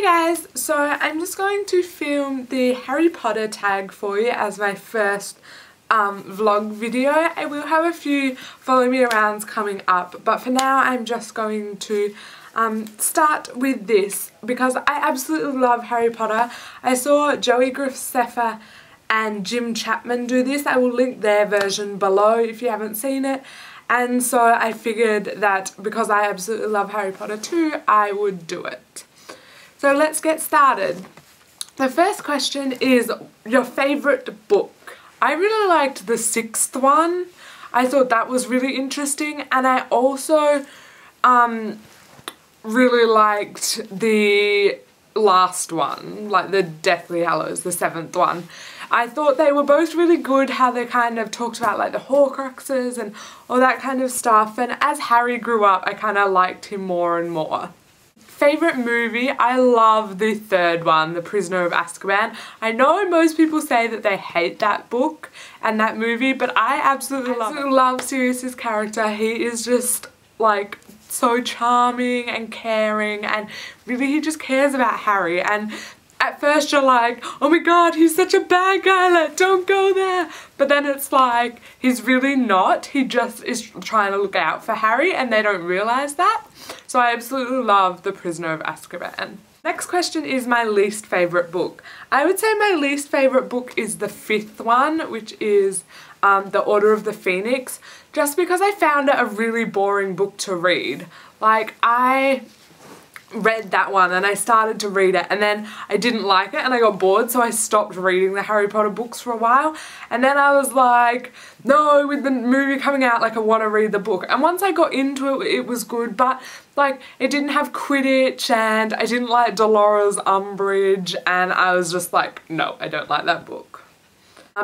guys, so I'm just going to film the Harry Potter tag for you as my first vlog video. I will have a few follow me arounds coming up, but for now I'm just going to start with this because I absolutely love Harry Potter. I saw Joey Graceffa and Jim Chapman do this. I will link their version below if you haven't seen it. And so I figured that because I absolutely love Harry Potter too, I would do it. So let's get started. The first question is your favourite book. I really liked the sixth one. I thought that was really interesting, and I also really liked the last one, like the Deathly Hallows, the seventh one. I thought they were both really good, how they kind of talked about like the Horcruxes and all that kind of stuff, and as Harry grew up I kind of liked him more and more. Favourite movie? I love the third one, The Prisoner of Azkaban. I know most people say that they hate that book and that movie, but I absolutely love Sirius's character. He is just like so charming and caring, and really he just cares about Harry. And at first you're like, oh my god, he's such a bad guy, like don't go there. But then it's like, he's really not. He just is trying to look out for Harry and they don't realise that. So I absolutely love The Prisoner of Azkaban. Next question is my least favourite book. I would say my least favourite book is the fifth one, which is The Order of the Phoenix, just because I found it a really boring book to read. Like, I read that one and I started to read it and then I didn't like it and I got bored, so I stopped reading the Harry Potter books for a while, and then I was like, no, with the movie coming out, like I want to read the book. And once I got into it, it was good, but like it didn't have Quidditch and I didn't like Dolores Umbridge, and I was just like, no, I don't like that book.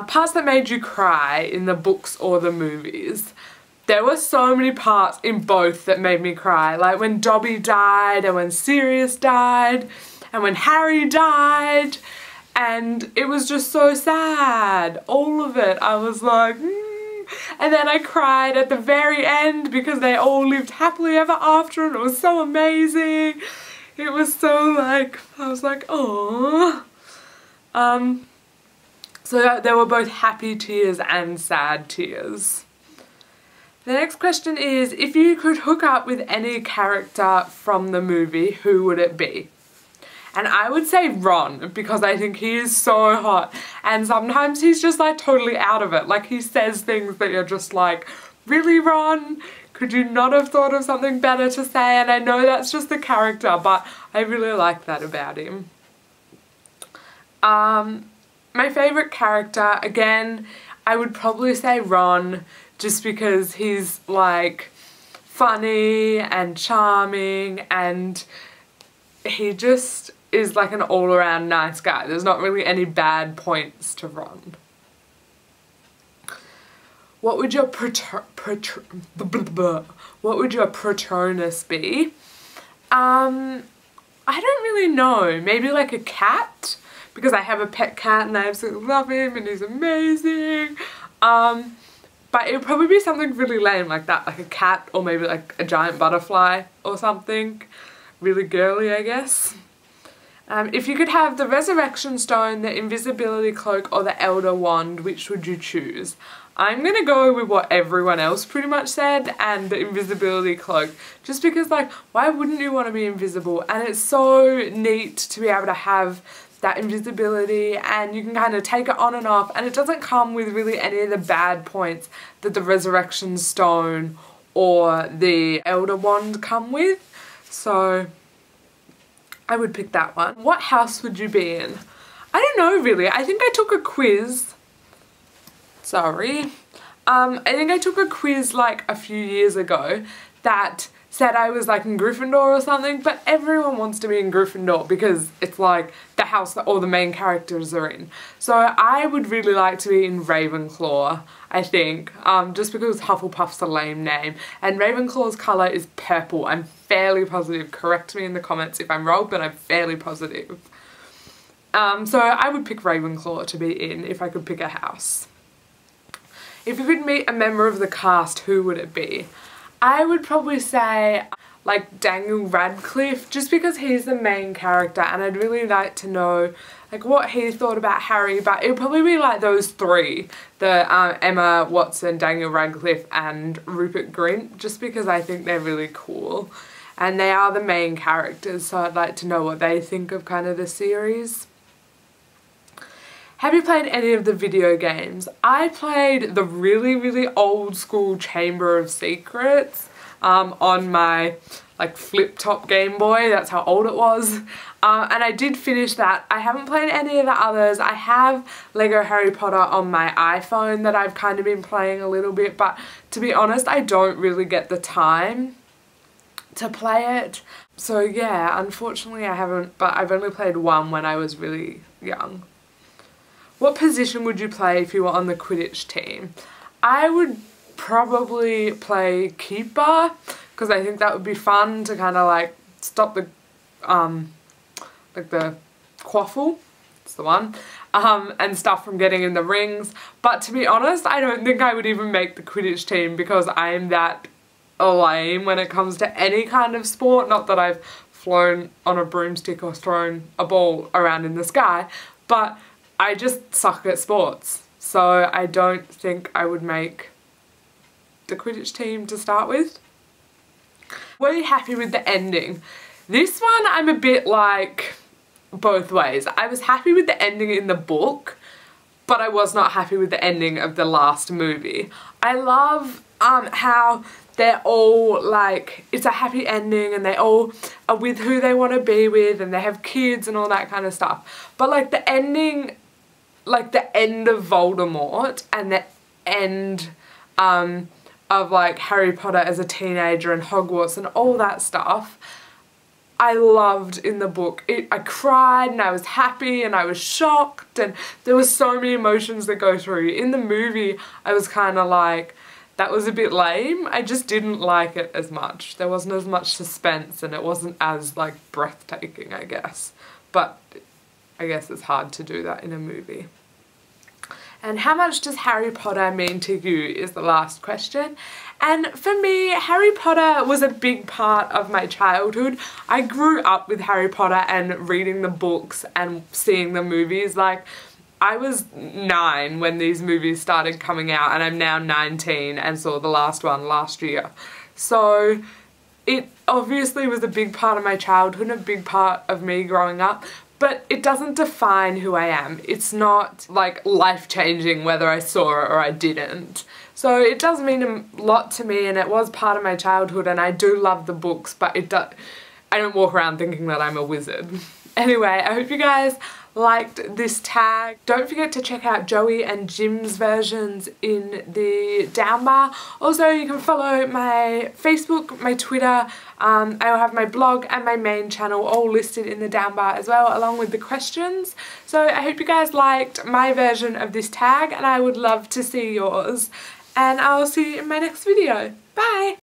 Parts that made you cry in the books or the movies. There were so many parts in both that made me cry, like when Dobby died and when Sirius died and when Harry died, and it was just so sad, all of it. I was like, And then I cried at the very end because they all lived happily ever after and it was so amazing. It was so like, I was like, oh. So there were both happy tears and sad tears. The next question is, if you could hook up with any character from the movie, who would it be? And I would say Ron, because I think he is so hot, and sometimes he's just like totally out of it. Like he says things that you're just like, really Ron? Could you not have thought of something better to say? And I know that's just the character, but I really like that about him. My favourite character, again, I would probably say Ron, just because he's like funny and charming and he just is like an all-around nice guy. There's not really any bad points to Ron. What would your Patronus be? I don't really know. Maybe like a cat, because I have a pet cat and I absolutely love him and he's amazing. But it would probably be something really lame like that, like a cat or maybe like a giant butterfly or something. Really girly, I guess. If you could have the Resurrection Stone, the Invisibility Cloak or the Elder Wand, which would you choose? I'm gonna go with what everyone else pretty much said, and the Invisibility Cloak, just because like, why wouldn't you want to be invisible? And it's so neat to be able to have that invisibility, and you can kind of take it on and off, and it doesn't come with really any of the bad points that the Resurrection Stone or the Elder Wand come with. So I would pick that one. What house would you be in? I don't know really. I think I took a quiz. Sorry. I think I took a quiz like a few years ago that said I was like in Gryffindor or something, but everyone wants to be in Gryffindor because it's like the house that all the main characters are in. So I would really like to be in Ravenclaw, I think, just because Hufflepuff's a lame name, and Ravenclaw's colour is purple. I'm fairly positive. Correct me in the comments if I'm wrong, but I'm fairly positive. So I would pick Ravenclaw to be in if I could pick a house. If you could meet a member of the cast, who would it be? I would probably say like Daniel Radcliffe, just because he's the main character and I'd really like to know like what he thought about Harry, but it would probably be like those three, the Emma Watson, Daniel Radcliffe and Rupert Grint, just because I think they're really cool and they are the main characters, so I'd like to know what they think of kind of the series. Have you played any of the video games? I played the really old school Chamber of Secrets on my like flip top Game Boy, that's how old it was, and I did finish that. I haven't played any of the others. I have Lego Harry Potter on my iPhone that I've kind of been playing a little bit, but to be honest I don't really get the time to play it. So yeah, unfortunately I haven't, but I've only played one when I was really young. What position would you play if you were on the Quidditch team? I would probably play keeper because I think that would be fun to kind of like stop the like the quaffle, it's the one, and stuff from getting in the rings. But to be honest, I don't think I would even make the Quidditch team because I am that lame when it comes to any kind of sport. Not that I've flown on a broomstick or thrown a ball around in the sky, but I just suck at sports, so I don't think I would make the Quidditch team to start with. Were you happy with the ending? This one I'm a bit like both ways. I was happy with the ending in the book, but I was not happy with the ending of the last movie. I love how they're all like, it's a happy ending and they all are with who they want to be with and they have kids and all that kind of stuff. But like the ending, like the end of Voldemort and the end of like Harry Potter as a teenager and Hogwarts and all that stuff, I loved in the book. I cried and I was happy and I was shocked and there was so many emotions that go through. In the movie I was kind of like, that was a bit lame. I just didn't like it as much. There wasn't as much suspense and it wasn't as like breathtaking, I guess. But I guess it's hard to do that in a movie. And how much does Harry Potter mean to you is the last question. And for me, Harry Potter was a big part of my childhood. I grew up with Harry Potter and reading the books and seeing the movies. Like, I was 9 when these movies started coming out and I'm now 19 and saw the last one last year. So it obviously was a big part of my childhood, a big part of me growing up. But it doesn't define who I am. It's not like life-changing whether I saw it or I didn't. So it does mean a lot to me and it was part of my childhood and I do love the books, but I don't walk around thinking that I'm a wizard. Anyway, I hope you guys liked this tag. Don't forget to check out Joey and Jim's versions in the down bar. Also, you can follow my Facebook, my Twitter, I'll have my blog and my main channel all listed in the down bar as well, along with the questions. So I hope you guys liked my version of this tag and I would love to see yours. And I'll see you in my next video. Bye!